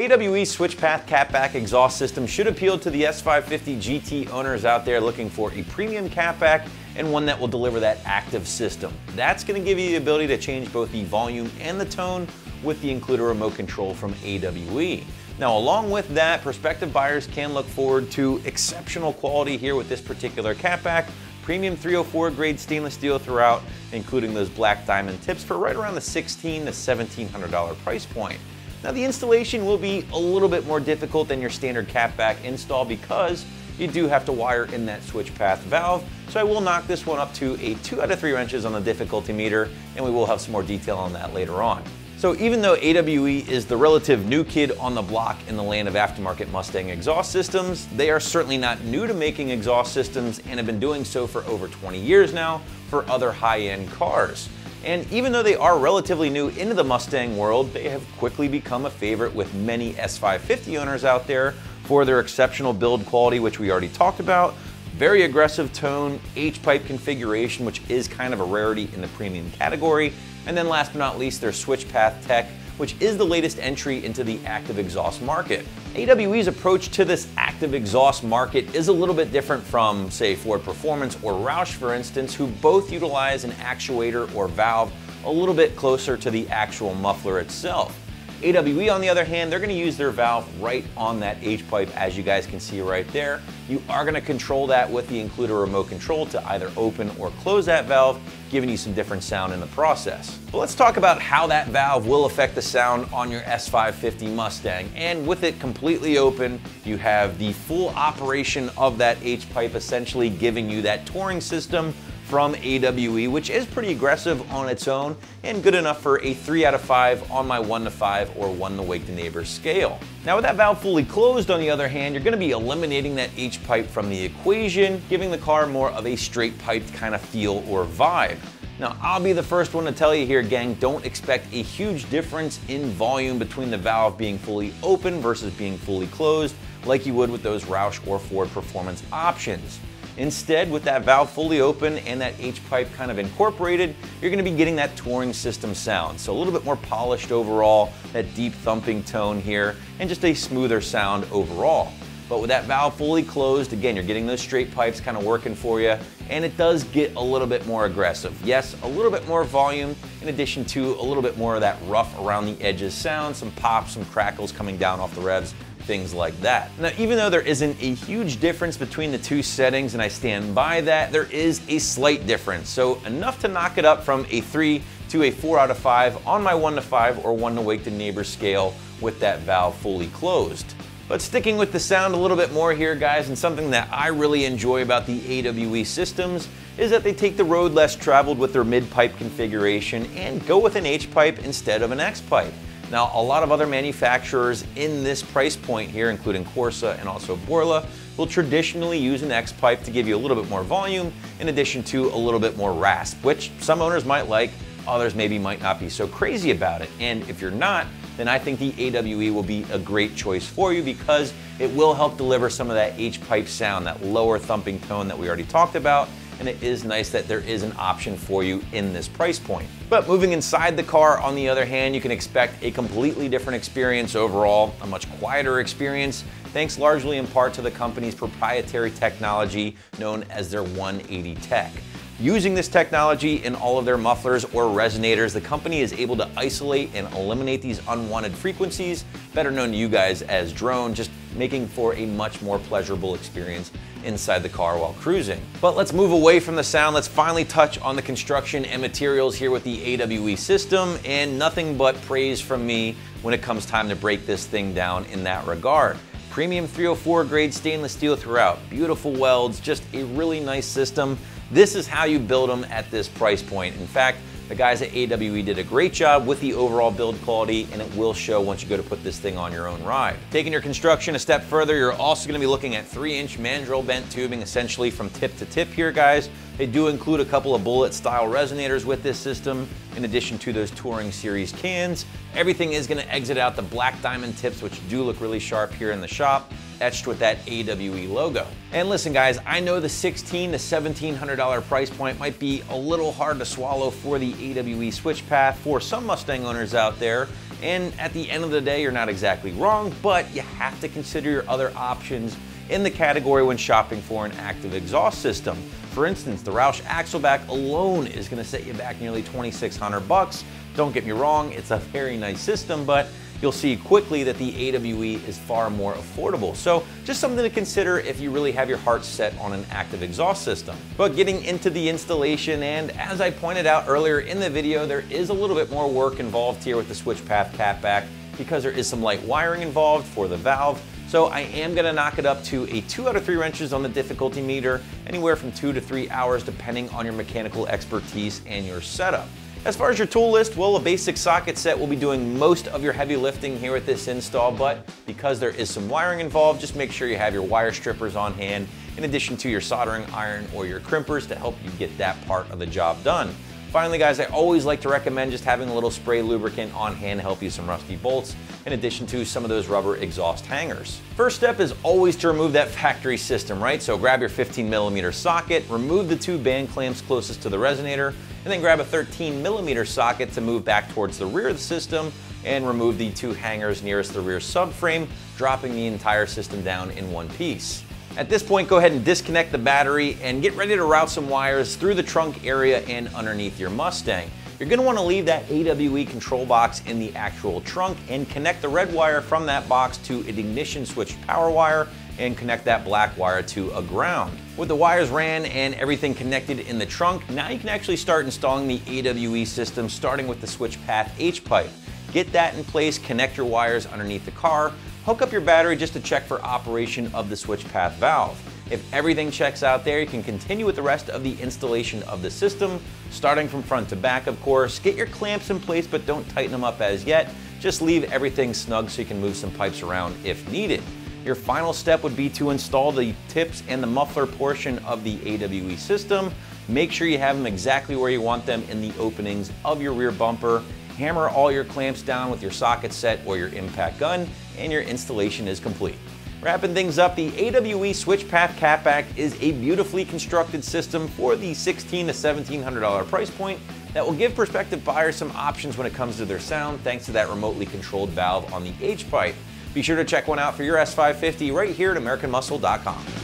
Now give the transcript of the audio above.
AWE SwitchPath Cat-Back Exhaust System should appeal to the S550 GT owners out there looking for a premium catback and one that will deliver that active system. That's going to give you the ability to change both the volume and the tone with the included remote control from AWE. Now, along with that, prospective buyers can look forward to exceptional quality here with this particular catback. Premium 304 grade stainless steel throughout, including those black diamond tips for right around the $1,600 to $1,700 price point. Now, the installation will be a little bit more difficult than your standard catback install because you do have to wire in that SwitchPath valve. So I will knock this one up to a 2 out of 3 wrenches on the difficulty meter, and we will have some more detail on that later on. So even though AWE is the relative new kid on the block in the land of aftermarket Mustang exhaust systems, they are certainly not new to making exhaust systems and have been doing so for over 20 years now for other high-end cars. And even though they are relatively new into the Mustang world, they have quickly become a favorite with many S550 owners out there for their exceptional build quality, which we already talked about, very aggressive tone, H-pipe configuration, which is kind of a rarity in the premium category, and then last but not least, their SwitchPath tech, which is the latest entry into the active exhaust market. AWE's approach to this active exhaust market is a little bit different from, say, Ford Performance or Roush, for instance, who both utilize an actuator or valve a little bit closer to the actual muffler itself. AWE, on the other hand, they're going to use their valve right on that H-pipe, as you guys can see right there. You are going to control that with the included remote control to either open or close that valve, giving you some different sound in the process. But let's talk about how that valve will affect the sound on your S550 Mustang. And with it completely open, you have the full operation of that H-pipe, essentially giving you that touring system from AWE, which is pretty aggressive on its own and good enough for a 3 out of 5 on my 1 to 5 or 1 to wake the neighbors scale. Now, with that valve fully closed, on the other hand, you're going to be eliminating that H-pipe from the equation, giving the car more of a straight piped kind of feel or vibe. Now, I'll be the first one to tell you here, gang, don't expect a huge difference in volume between the valve being fully open versus being fully closed, like you would with those Roush or Ford Performance options. Instead, with that valve fully open and that H-pipe kind of incorporated, you're going to be getting that touring system sound. So a little bit more polished overall, that deep thumping tone here, and just a smoother sound overall. But with that valve fully closed, again, you're getting those straight pipes kind of working for you, and it does get a little bit more aggressive. Yes, a little bit more volume, in addition to a little bit more of that rough around the edges sound, some pops, some crackles coming down off the revs, things like that. Now, even though there isn't a huge difference between the two settings, and I stand by that, there is a slight difference. So enough to knock it up from a 3 to a 4 out of 5 on my 1 to 5 or 1 to wake the neighbors scale with that valve fully closed. But sticking with the sound a little bit more here, guys, and something that I really enjoy about the AWE systems is that they take the road less traveled with their mid-pipe configuration and go with an H-pipe instead of an X-pipe. Now, a lot of other manufacturers in this price point here, including Corsa and also Borla, will traditionally use an X-pipe to give you a little bit more volume in addition to a little bit more rasp, which some owners might like, others maybe might not be so crazy about it. And if you're not, then I think the AWE will be a great choice for you because it will help deliver some of that H-pipe sound, that lower thumping tone that we already talked about, and it is nice that there is an option for you in this price point. But moving inside the car, on the other hand, you can expect a completely different experience overall, a much quieter experience, thanks largely in part to the company's proprietary technology known as their 180 Tech. Using this technology in all of their mufflers or resonators, the company is able to isolate and eliminate these unwanted frequencies, better known to you guys as drone, just making for a much more pleasurable experience inside the car while cruising. But let's move away from the sound. Let's finally touch on the construction and materials here with the AWE system, and nothing but praise from me when it comes time to break this thing down in that regard. Premium 304 grade stainless steel throughout, beautiful welds, just a really nice system. This is how you build them at this price point. In fact, the guys at AWE did a great job with the overall build quality, and it will show once you go to put this thing on your own ride. Taking your construction a step further, you're also going to be looking at 3-inch mandrel bent tubing, essentially from tip to tip here, guys. They do include a couple of bullet style resonators with this system, in addition to those Touring Series cans. Everything is going to exit out the black diamond tips, which do look really sharp here in the shop, etched with that AWE logo. And listen guys, I know the $1,600 to $1,700 price point might be a little hard to swallow for the AWE SwitchPath for some Mustang owners out there, and at the end of the day, you're not exactly wrong, but you have to consider your other options in the category when shopping for an active exhaust system. For instance, the Roush Axleback alone is going to set you back nearly $2,600. Don't get me wrong, it's a very nice system, but you'll see quickly that the AWE is far more affordable. So just something to consider if you really have your heart set on an active exhaust system. But getting into the installation, and as I pointed out earlier in the video, there is a little bit more work involved here with the SwitchPath Cat-Back because there is some light wiring involved for the valve. So I am gonna knock it up to a 2 out of 3 wrenches on the difficulty meter, anywhere from 2 to 3 hours depending on your mechanical expertise and your setup. As far as your tool list, well, a basic socket set will be doing most of your heavy lifting here with this install, but because there is some wiring involved, just make sure you have your wire strippers on hand, in addition to your soldering iron or your crimpers to help you get that part of the job done. Finally guys, I always like to recommend just having a little spray lubricant on hand to help you some rusty bolts, in addition to some of those rubber exhaust hangers. First step is always to remove that factory system, right? So grab your 15mm socket, remove the 2 band clamps closest to the resonator, and then grab a 13mm socket to move back towards the rear of the system and remove the 2 hangers nearest the rear subframe, dropping the entire system down in one piece. At this point, go ahead and disconnect the battery and get ready to route some wires through the trunk area and underneath your Mustang. You're going to want to leave that AWE control box in the actual trunk and connect the red wire from that box to an ignition switch power wire and connect that black wire to a ground. With the wires ran and everything connected in the trunk, now you can actually start installing the AWE system, starting with the SwitchPath H-pipe. Get that in place, connect your wires underneath the car, hook up your battery just to check for operation of the SwitchPath valve. If everything checks out there, you can continue with the rest of the installation of the system, starting from front to back, of course. Get your clamps in place, but don't tighten them up as yet. Just leave everything snug so you can move some pipes around if needed. Your final step would be to install the tips and the muffler portion of the AWE system. Make sure you have them exactly where you want them in the openings of your rear bumper. Hammer all your clamps down with your socket set or your impact gun, and your installation is complete. Wrapping things up, the AWE SwitchPath Cat-Back is a beautifully constructed system for the $1,600 to $1,700 price point that will give prospective buyers some options when it comes to their sound, thanks to that remotely controlled valve on the H-pipe. Be sure to check one out for your S550 right here at AmericanMuscle.com.